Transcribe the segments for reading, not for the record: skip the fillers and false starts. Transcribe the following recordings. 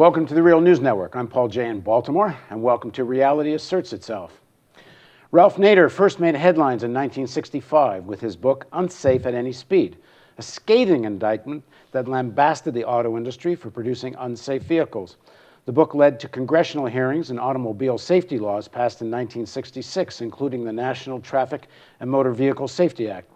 Welcome to the Real News Network. I'm Paul Jay in Baltimore, and welcome to Reality Asserts Itself. Ralph Nader first made headlines in 1965 with his book, Unsafe at Any Speed, a scathing indictment that lambasted the auto industry for producing unsafe vehicles. The book led to congressional hearings and automobile safety laws passed in 1966, including the National Traffic and Motor Vehicle Safety Act.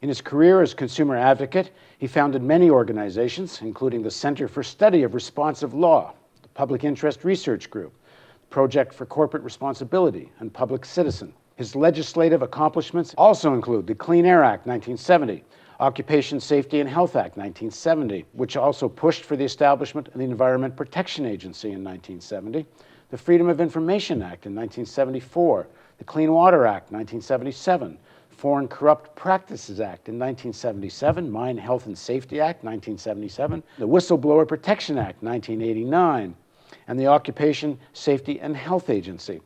In his career as consumer advocate, he founded many organizations, including the Center for Study of Responsive Law, the Public Interest Research Group, the Project for Corporate Responsibility, and Public Citizen. His legislative accomplishments also include the Clean Air Act 1970, Occupation Safety and Health Act 1970, which also pushed for the establishment of the Environment Protection Agency in 1970, the Freedom of Information Act in 1974, the Clean Water Act 1977, Foreign Corrupt Practices Act in 1977, Mine Health and Safety Act 1977, the Whistleblower Protection Act 1989, and the Occupation Safety and Health Agency.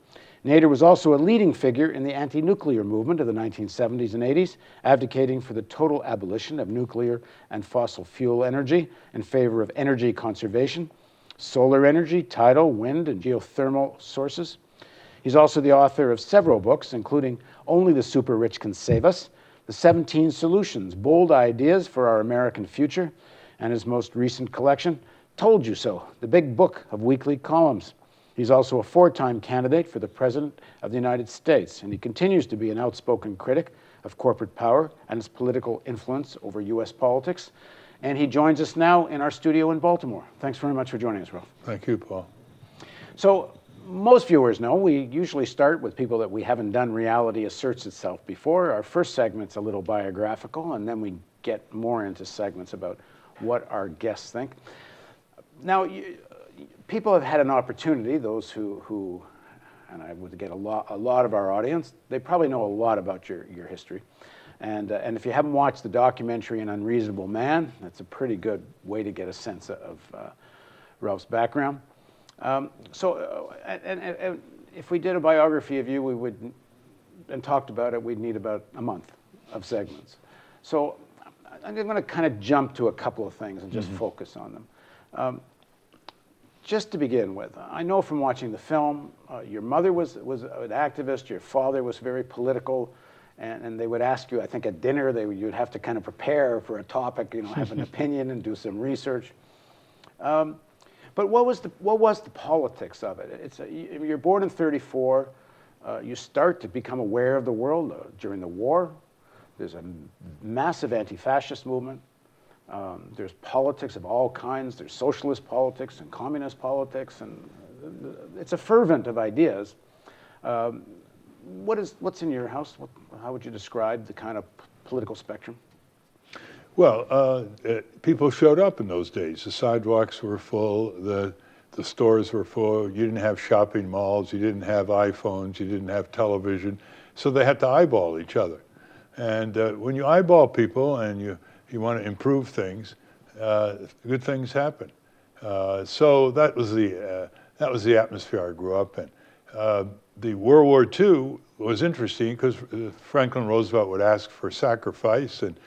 Nader was also a leading figure in the anti-nuclear movement of the 1970s and 80s, advocating for the total abolition of nuclear and fossil fuel energy in favor of energy conservation, solar energy, tidal, wind, and geothermal sources. He's also the author of several books, including Only the Super Rich Can Save Us, The 17 Solutions, Bold Ideas for Our American Future, and his most recent collection, Told You So, the Big Book of Weekly Columns. He's also a four-time candidate for the President of the United States, and he continues to be an outspoken critic of corporate power and its political influence over U.S. politics. And he joins us now in our studio in Baltimore. Thanks very much for joining us, Ralph. Thank you, Paul. So, most viewers know we usually start with people that we haven't done Reality Asserts Itself before. Our first segment's a little biographical, and then we get more into segments about what our guests think. Now, people have had an opportunity, those who and I would get a lot of our audience, they probably know a lot about your history. And if you haven't watched the documentary An Unreasonable Man, that's a pretty good way to get a sense of Ralph's background. If we did a biography of you, and talked about it, we'd need about a month of segments. So I'm going to kind of jump to a couple of things and just focus on them. Just to begin with, I know from watching the film, your mother was an activist, your father was very political, and they would ask you, I think at dinner, you'd have to kind of prepare for a topic, have an opinion and do some research. But what was the politics of it? You're born in 1934. You start to become aware of the world during the war. There's a massive anti-fascist movement. There's politics of all kinds. There's socialist politics and communist politics, and it's a fervent of ideas. What's in your house? How would you describe the kind of political spectrum? Well, people showed up in those days. The sidewalks were full, the stores were full. You didn't have shopping malls, you didn't have iPhones, you didn't have television, so they had to eyeball each other. And when you eyeball people and you want to improve things, good things happen. So that was the atmosphere I grew up in. The World War II was interesting because Franklin Roosevelt would ask for sacrifice, and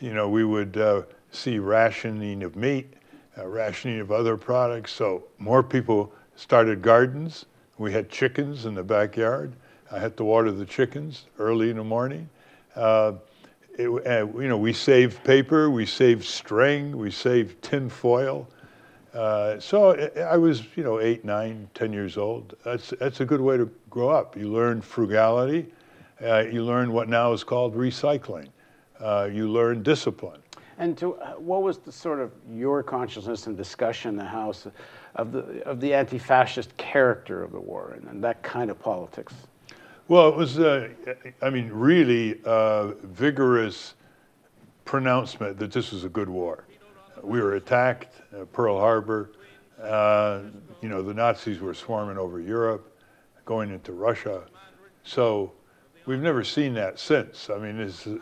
we would see rationing of meat, rationing of other products. So more people started gardens. We had chickens in the backyard. I had to water the chickens early in the morning. We saved paper, we saved string, we saved tin foil. So I was, 8, 9, 10 years old. That's a good way to grow up. You learn frugality. You learn what now is called recycling. You learn discipline. And what was the sort of your consciousness and discussion in the House of the anti-fascist character of the war and that kind of politics? Well, it was, really vigorous pronouncement that this was a good war. We were attacked, Pearl Harbor. The Nazis were swarming over Europe, going into Russia. So we've never seen that since.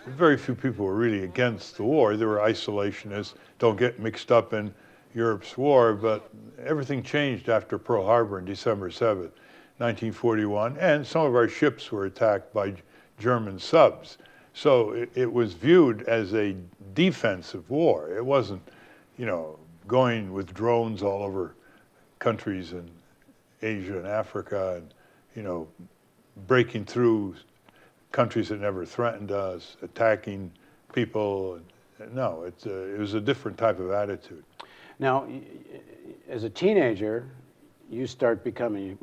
Very few people were really against the war. There were isolationists, don't get mixed up in Europe's war, but everything changed after Pearl Harbor on December 7th, 1941, and some of our ships were attacked by German subs. So it was viewed as a defensive war. It wasn't, going with drones all over countries in Asia and Africa, and breaking through countries that never threatened us, attacking people. No, it was a different type of attitude. Now, as a teenager, you start becoming,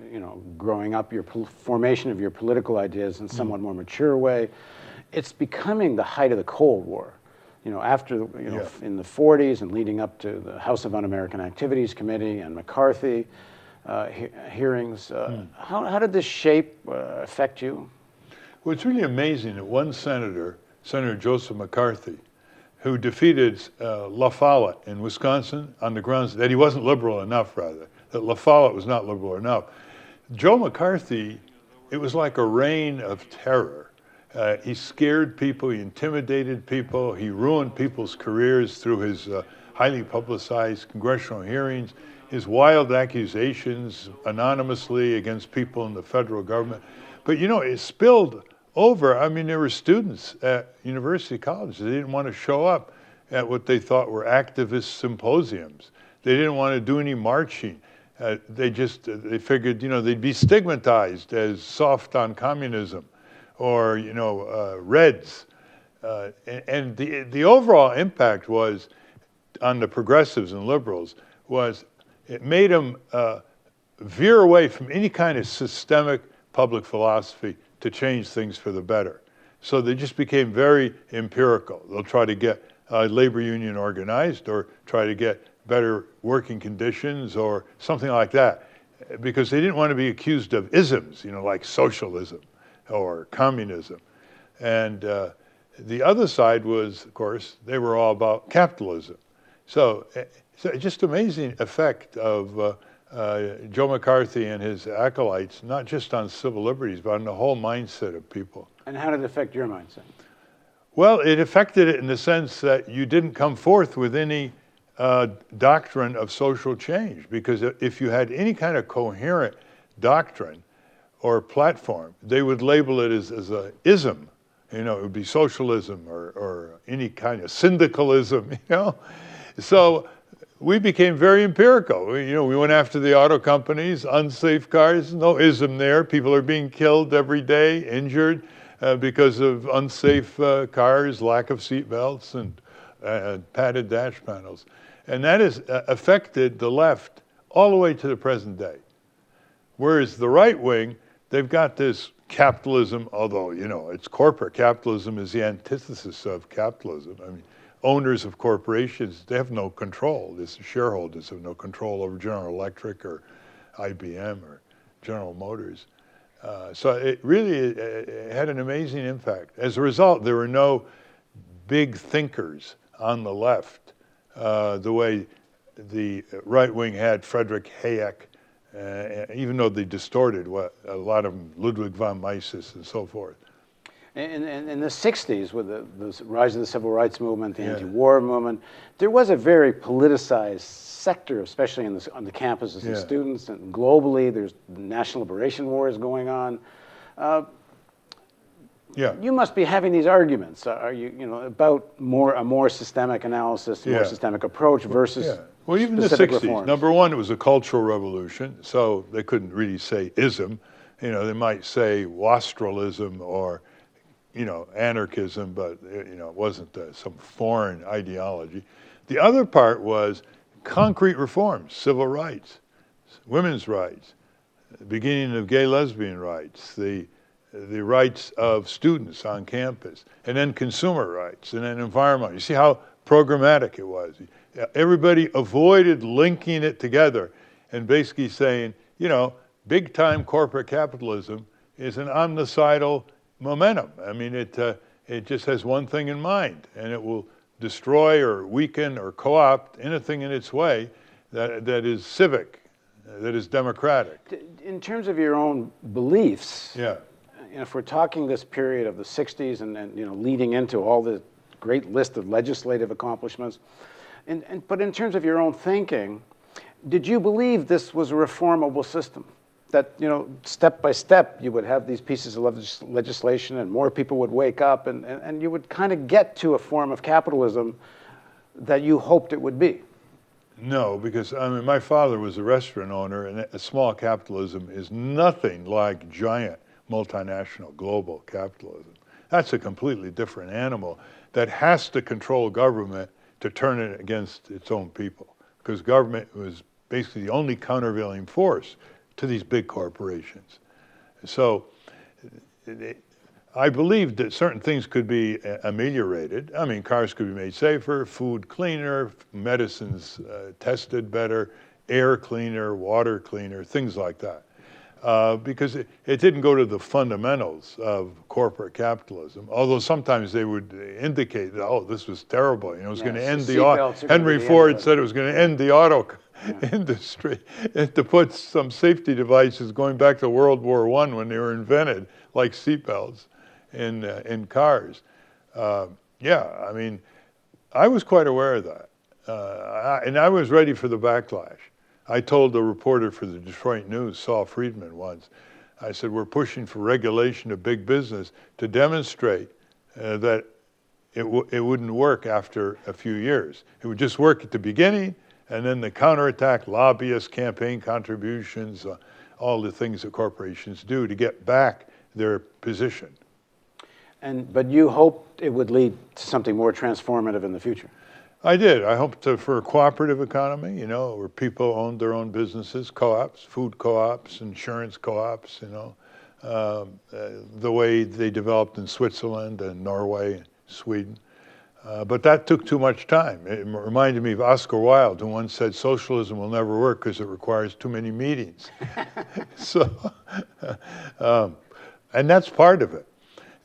growing up, your formation of your political ideas in a somewhat more mature way. It's becoming the height of the Cold War. After, in the 40s and leading up to the House of Un-American Activities Committee and McCarthy hearings. How did this shape affect you? Well, it's really amazing that one senator, Senator Joseph McCarthy, who defeated La Follette in Wisconsin on the grounds that he wasn't liberal enough, rather, that La Follette was not liberal enough. Joe McCarthy, it was like a reign of terror. He scared people, he intimidated people, he ruined people's careers through his highly publicized congressional hearings, his wild accusations anonymously against people in the federal government. But it spilled over. I mean, there were students at university colleges. They didn't want to show up at what they thought were activist symposiums. They didn't want to do any marching. They figured, they'd be stigmatized as soft on communism or, Reds. And the overall impact was on the progressives and liberals was it made them veer away from any kind of systemic public philosophy to change things for the better. So they just became very empirical. They'll try to get a labor union organized or try to get better working conditions or something like that, because they didn't want to be accused of isms, like socialism or communism. And the other side was, of course, they were all about capitalism. So just amazing effect of Joe McCarthy and his acolytes, not just on civil liberties, but on the whole mindset of people. And how did it affect your mindset? Well, it affected it in the sense that you didn't come forth with any doctrine of social change, because if you had any kind of coherent doctrine or platform, they would label it as a ism. It would be socialism or any kind of syndicalism, So we became very empirical. We went after the auto companies, unsafe cars, no ism there. People are being killed every day, injured because of unsafe cars, lack of seat belts, and padded dash panels. And that has affected the left all the way to the present day. Whereas the right wing, they've got this capitalism, although, it's corporate capitalism is the antithesis of capitalism. I mean, owners of corporations, they have no control. The shareholders have no control over General Electric or IBM or General Motors. So it really had an amazing impact. As a result, there were no big thinkers on the left, the way the right wing had Friedrich Hayek, even though they distorted a lot of them, Ludwig von Mises and so forth. In the 60s, with the rise of the civil rights movement, the anti-war movement, there was a very politicized sector, especially on the campuses of students, and globally, there's the national liberation wars going on. You must be having these arguments, about a more systemic analysis, more systemic approach versus Well, even the 60s, reforms. Number one, it was a cultural revolution, so they couldn't really say ism. They might say wastralism or anarchism, but it wasn't some foreign ideology. The other part was concrete reforms, civil rights, women's rights, the beginning of gay-lesbian rights, the rights of students on campus, and then consumer rights, and then environment. You see how programmatic it was. Everybody avoided linking it together and basically saying, big-time corporate capitalism is an omnicidal momentum. I mean, it just has one thing in mind, and it will destroy or weaken or co-opt anything in its way that is civic, that is democratic. In terms of your own beliefs, if we're talking this period of the 60s and leading into all the great list of legislative accomplishments, but in terms of your own thinking, did you believe this was a reformable system? That, step by step, you would have these pieces of legislation and more people would wake up and you would kind of get to a form of capitalism that you hoped it would be? No, because I mean, my father was a restaurant owner, and a small capitalism is nothing like giant multinational global capitalism. That's a completely different animal that has to control government to turn it against its own people, because government was basically the only countervailing force to these big corporations. So I believe that certain things could be ameliorated. I mean, cars could be made safer, food cleaner, medicines tested better, air cleaner, water cleaner, things like that. Because it didn't go to the fundamentals of corporate capitalism, although sometimes they would indicate that, oh, this was terrible. You know, it was going to end the auto. Henry Ford said it was going to end the auto industry, and to put some safety devices going back to World War I when they were invented, like seatbelts in cars. Yeah, I mean, I was quite aware of that, and I was ready for the backlash. I told a reporter for the Detroit News, Saul Friedman, once, I said, we're pushing for regulation of big business to demonstrate that it wouldn't work after a few years. It would just work at the beginning, and then the counterattack, lobbyists, campaign contributions, all the things that corporations do to get back their position. But you hoped it would lead to something more transformative in the future. I did. I hoped for a cooperative economy, you know, where people owned their own businesses, co-ops, food co-ops, insurance co-ops, you know, the way they developed in Switzerland and Norway and Sweden. But that took too much time. It reminded me of Oscar Wilde, who once said, socialism will never work because it requires too many meetings. So, and that's part of it.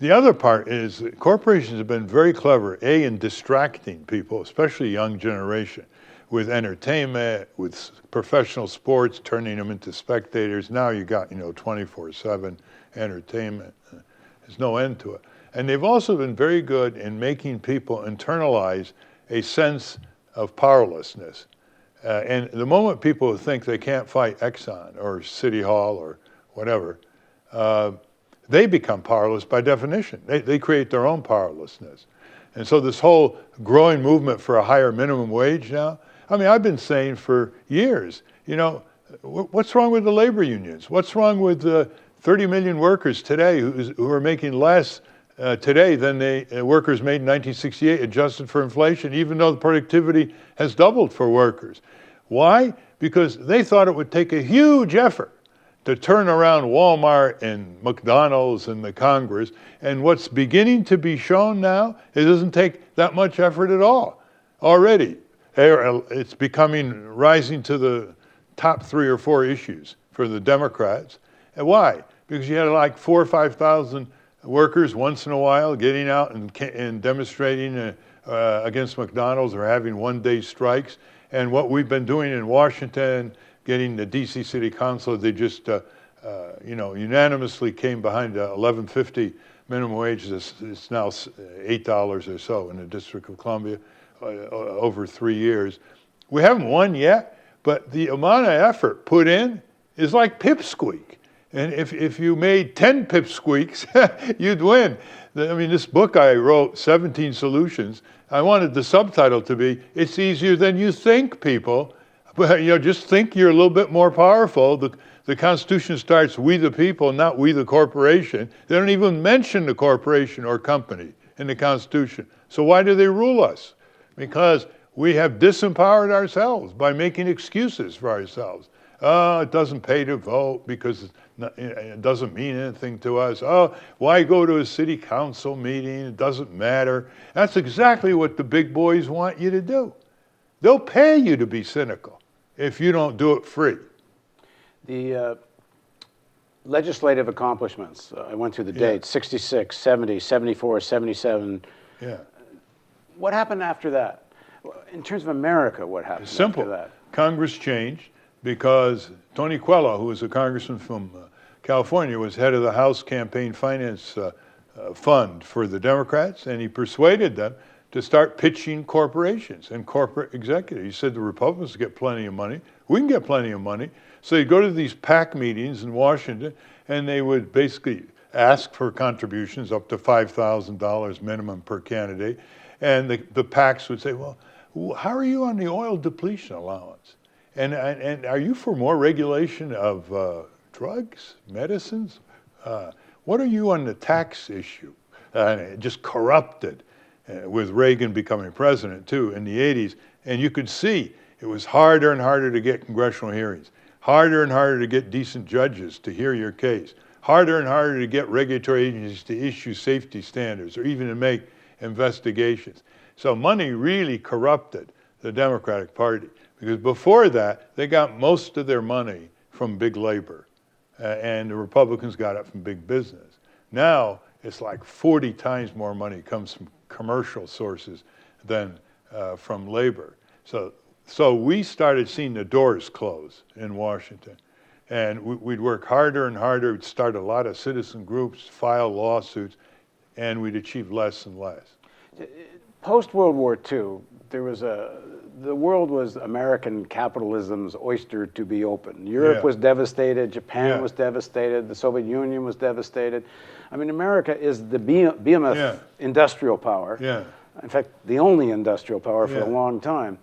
The other part is that corporations have been very clever, in distracting people, especially young generation, with entertainment, with professional sports, turning them into spectators. Now you got, you know, 24/7 entertainment. There's no end to it. And they've also been very good in making people internalize a sense of powerlessness. And the moment people think they can't fight Exxon or City Hall or whatever, they become powerless by definition. They create their own powerlessness. And so this whole growing movement for a higher minimum wage now, I mean, I've been saying for years, you know, what's wrong with the labor unions? What's wrong with the 30 million workers today who are making less today than workers made in 1968, adjusted for inflation, even though the productivity has doubled for workers? Why? Because they thought it would take a huge effort to turn around Walmart and McDonald's and the Congress. And what's beginning to be shown now, it doesn't take that much effort at all. Already, it's rising to the top 3 or 4 issues for the Democrats. And why? Because you had like 4,000 or 5,000 workers once in a while getting out and demonstrating against McDonald's or having one-day strikes. And what we've been doing in Washington, getting the DC City Council, they just, you know, unanimously came behind $11.50 minimum wage. It's now $8 or so in the District of Columbia over 3 years. We haven't won yet, but the amount of effort put in is like pipsqueak. And if you made 10 pipsqueaks, you'd win. I mean, this book I wrote, 17 Solutions, I wanted the subtitle to be, it's easier than you think, people. But, you know, just think you're a little bit more powerful. The Constitution starts, we the people, not we the corporation. They don't even mention the corporation or company in the Constitution. So why do they rule us? Because we have disempowered ourselves by making excuses for ourselves. Oh, it doesn't pay to vote because it doesn't mean anything to us. Oh, why go to a city council meeting? It doesn't matter. That's exactly what the big boys want you to do. They'll pay you to be cynical if you don't do it free. The legislative accomplishments, I went through the dates, 66, 70, 74, 77. Yeah. What happened after that? In terms of America, what happened Simple. after that? Congress changed because Tony Coelho, who was a congressman from California, was head of the House Campaign Finance Fund for the Democrats, and he persuaded them to start pitching corporations and corporate executives. He said the Republicans get plenty of money. We can get plenty of money. So they'd go to these PAC meetings in Washington, and they would basically ask for contributions up to $5,000 minimum per candidate. And the PACs would say, well, how are you on the oil depletion allowance? And are you for more regulation of drugs, medicines? What are you on the tax issue? Just corrupted with Reagan becoming president too in the 80s. And you could see it was harder and harder to get congressional hearings, harder and harder to get decent judges to hear your case, harder and harder to get regulatory agencies to issue safety standards or even to make investigations. So money really corrupted the Democratic Party, because before that, they got most of their money from big labor, and the Republicans got it from big business. Now, it's like 40 times more money comes from commercial sources than from labor. So we started seeing the doors close in Washington. And we'd work harder and harder. We'd start a lot of citizen groups, file lawsuits, and we'd achieve less and less. Post-World War II, the world was American capitalism's oyster to be open. Europe was devastated, Japan was devastated, the Soviet Union was devastated. I mean, America is the behemoth industrial power. In fact, the only industrial power for a long time.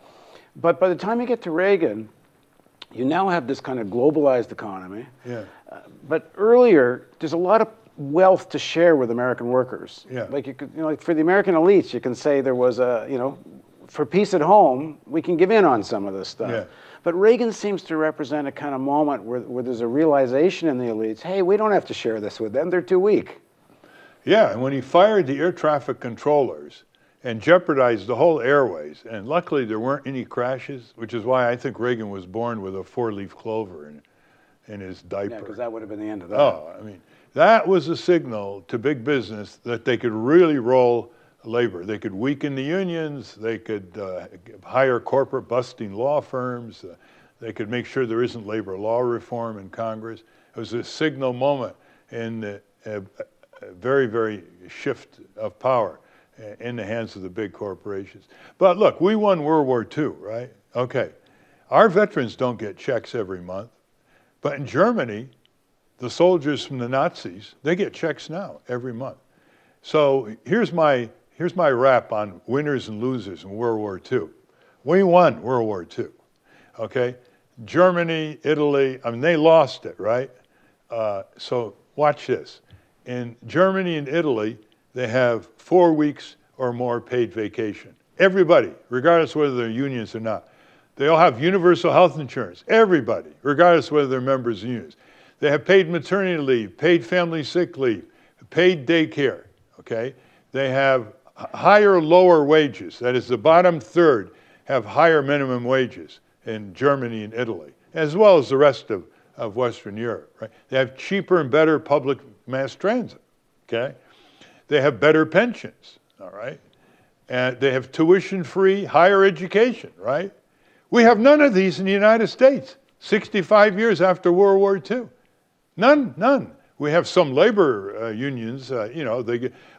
But by the time you get to Reagan, you now have this kind of globalized economy. But earlier, there's a lot of wealth to share with American workers. Like you could, like for the American elites, you can say there was a, for peace at home, we can give in on some of this stuff. But Reagan seems to represent a kind of moment where there's a realization in the elites, hey, we don't have to share this with them, they're too weak. And when he fired the air traffic controllers and jeopardized the whole airways, and luckily there weren't any crashes, which is why I think Reagan was born with a 4-leaf clover in his diaper. Because that would have been the end of that. I mean, that was a signal to big business that they could really roll labor. They could weaken the unions, they could hire corporate busting law firms, they could make sure there isn't labor law reform in Congress. It was a signal moment in a very, very shift of power in the hands of the big corporations. But look, we won World War II, right? Okay, our veterans don't get checks every month, but in Germany, the soldiers from the Nazis, they get checks now every month. So here's my rap on winners and losers in World War II. We won World War II, okay? Germany, Italy, I mean, they lost it, right? So watch this. In Germany and Italy, they have 4 weeks or more paid vacation. Everybody, regardless whether they're unions or not. They all have universal health insurance. Everybody, regardless whether they're members of unions. They have paid maternity leave, paid family sick leave, paid daycare, okay? They have higher, lower wages. That is, the bottom third have higher minimum wages in Germany and Italy, as well as the rest of Western Europe, right? They have cheaper and better public mass transit, okay? They have better pensions, all right? And they have tuition-free higher education, right? We have none of these in the United States, 65 years after World War II. None. We have some labor unions,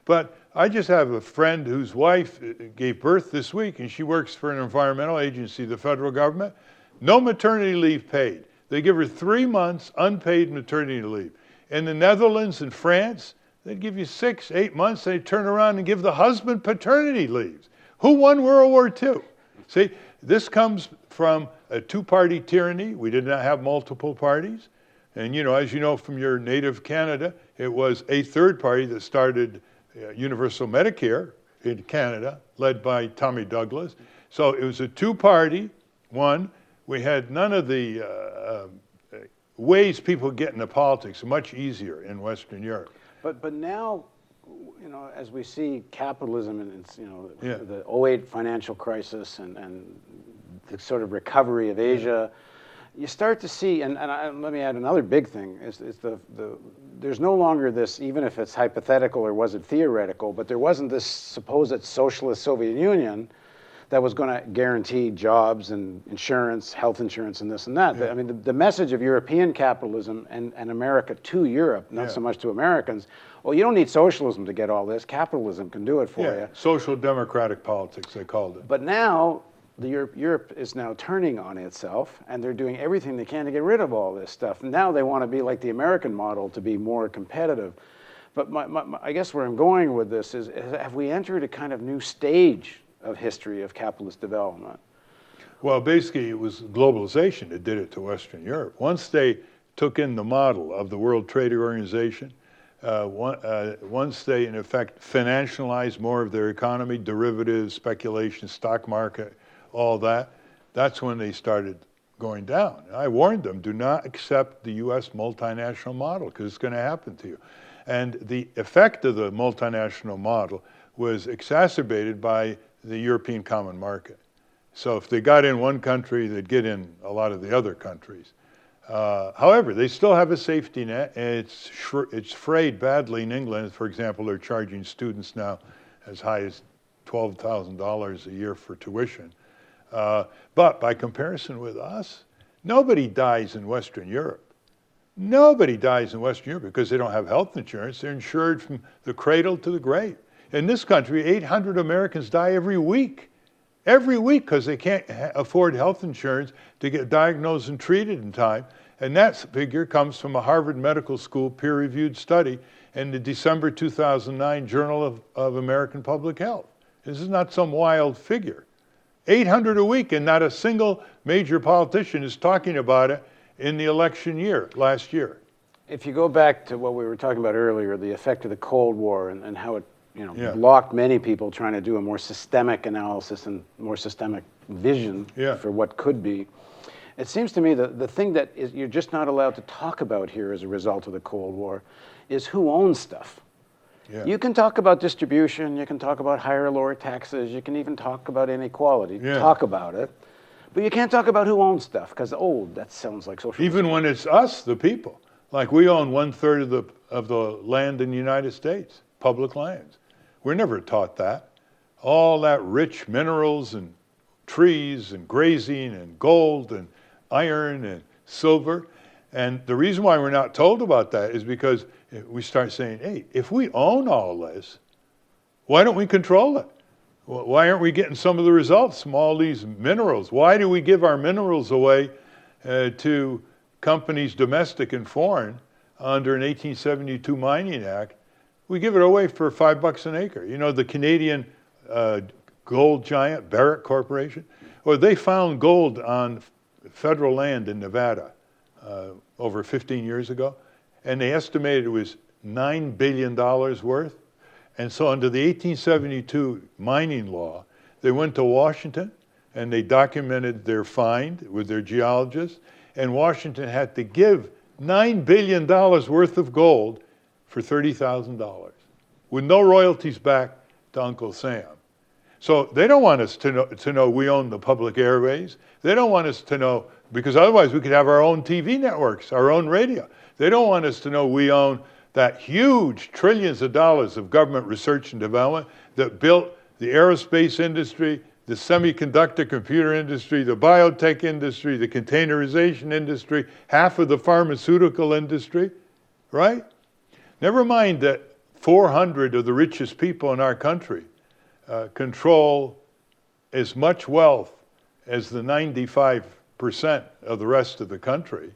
but I just have a friend whose wife gave birth this week, and she works for an environmental agency, the federal government. No maternity leave paid. They give her 3 months unpaid maternity leave. In the Netherlands and France, they'd give you 6, 8 months. They'd turn around and give the husband paternity leaves. Who won World War II? See, this comes from a two-party tyranny. We did not have multiple parties. And as you know from your native Canada, it was a third party that started universal Medicare in Canada, led by Tommy Douglas. So it was a two-party one. We had none of the ways people get into politics, much easier in Western Europe. But now, as we see capitalism and the 2008 financial crisis and the sort of recovery of Asia, you start to see, and let me add another big thing, is there's no longer this, even if it's hypothetical or was it theoretical, but there wasn't this supposed socialist Soviet Union that was going to guarantee jobs and insurance, health insurance, and this and that. I mean, the message of European capitalism and America to Europe, not so much to Americans, well, you don't need socialism to get all this. Capitalism can do it for you. Social democratic politics, they called it. But now, Europe is now turning on itself, and they're doing everything they can to get rid of all this stuff. Now they want to be like the American model, to be more competitive. But I guess where I'm going with this is, have we entered a kind of new stage of history of capitalist development? Well, basically, it was globalization that did it to Western Europe. Once they took in the model of the World Trade Organization, once they, in effect, financialized more of their economy, derivatives, speculation, stock market, all that, that's when they started going down. I warned them, do not accept the US multinational model, because it's going to happen to you. And the effect of the multinational model was exacerbated by the European common market. So if they got in one country, they'd get in a lot of the other countries. However, they still have a safety net, and it's frayed badly in England. For example, they're charging students now as high as $12,000 a year for tuition. But by comparison with us, nobody dies in Western Europe. Nobody dies in Western Europe because they don't have health insurance. They're insured from the cradle to the grave. In this country, 800 Americans die every week. Every week, because they can't afford health insurance to get diagnosed and treated in time. And that figure comes from a Harvard Medical School peer-reviewed study in the December 2009 Journal of American Public Health. This is not some wild figure. 800 a week, and not a single major politician is talking about it in the election year, last year. If you go back to what we were talking about earlier, the effect of the Cold War and how it blocked many people trying to do a more systemic analysis and more systemic vision for what could be. It seems to me that the thing that you're just not allowed to talk about here as a result of the Cold War is who owns stuff. Yeah. You can talk about distribution, you can talk about higher or lower taxes, you can even talk about inequality, talk about it, but you can't talk about who owns stuff, because, that sounds like socialism. Even when it's us, the people. Like we own 1/3 of the land in the United States, public lands. We're never taught that. All that rich minerals and trees and grazing and gold and iron and silver. And the reason why we're not told about that is because we start saying, hey, if we own all this, why don't we control it? Why aren't we getting some of the results from all these minerals? Why do we give our minerals away to companies, domestic and foreign, under an 1872 Mining Act? We give it away for $5 an acre. You know, the Canadian gold giant, Barrick Corporation, well, they found gold on federal land in Nevada over 15 years ago, and they estimated it was $9 billion worth. And so under the 1872 mining law, they went to Washington and they documented their find with their geologists, and Washington had to give $9 billion worth of gold for $30,000 with no royalties back to Uncle Sam. So they don't want us to know we own the public airways. They don't want us to know, because otherwise we could have our own TV networks, our own radio. They don't want us to know we own that huge trillions of dollars of government research and development that built the aerospace industry, the semiconductor computer industry, the biotech industry, the containerization industry, half of the pharmaceutical industry, right? Never mind that 400 of the richest people in our country control as much wealth as the 95% of the rest of the country.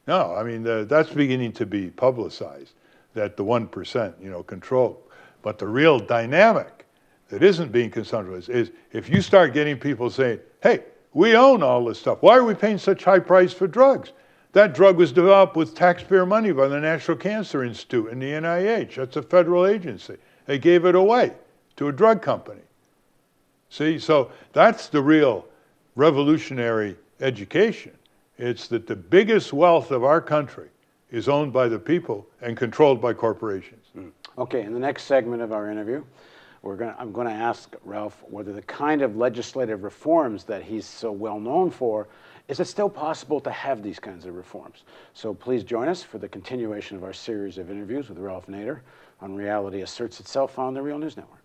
No, I mean, that's beginning to be publicized, that the 1%, control. But the real dynamic that isn't being considered is if you start getting people saying, hey, we own all this stuff. Why are we paying such high price for drugs? That drug was developed with taxpayer money by the National Cancer Institute and the NIH. That's a federal agency. They gave it away to a drug company. See, so that's the real revolutionary education. It's that the biggest wealth of our country is owned by the people and controlled by corporations. Okay, in the next segment of our interview, I'm going to ask Ralph whether the kind of legislative reforms that he's so well known for, is it still possible to have these kinds of reforms? So please join us for the continuation of our series of interviews with Ralph Nader on Reality Asserts Itself on the Real News Network.